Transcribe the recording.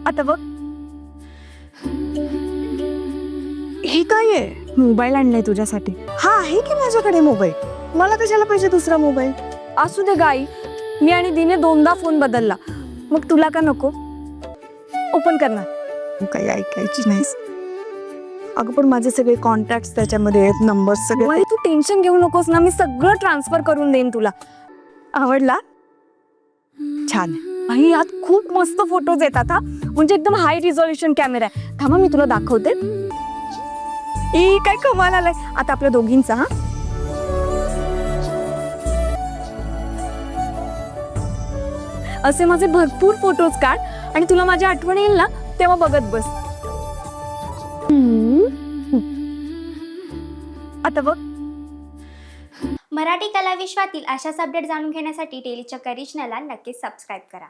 आता बघ, हे काय आहे? मोबाईल आणलाय तुझ्यासाठी. हा आहे की माझ्याकडे मोबाईल, मला कशाला पाहिजे दुसरा मोबाईल? असू दे गाई, मी आणि दिने 2दा फोन बदलला, मग तुला का नको? ओपन करणार तू काही ऐकायची नाहीस. अगं पण माझे सगळे कॉन्टॅक्ट त्याच्यामध्ये आहेत, नंबर सगळे. तू टेन्शन घेऊ नकोस ना, मी सगळं ट्रान्सफर करून देईन तुला. आवडला? छान. आणि यात खूप मस्त फोटोज येतात हा, म्हणजे एकदम हाय रिझॉल्युशन कॅमेरा आहे. थांबा मी तुला दाखवते. ई काय कमाल आलाय आता आपल्या दोघींचा. हा असे माझे भरपूर फोटोज काढ आणि तुला माझी आठवण येईल ना तेव्हा बघत बस. आता बघ. मराठी कला विश्वातील अशाच अपडेट जाणून घेण्यासाठी डेली चक्कर रिजनला नक्कीच सबस्क्राईब करा.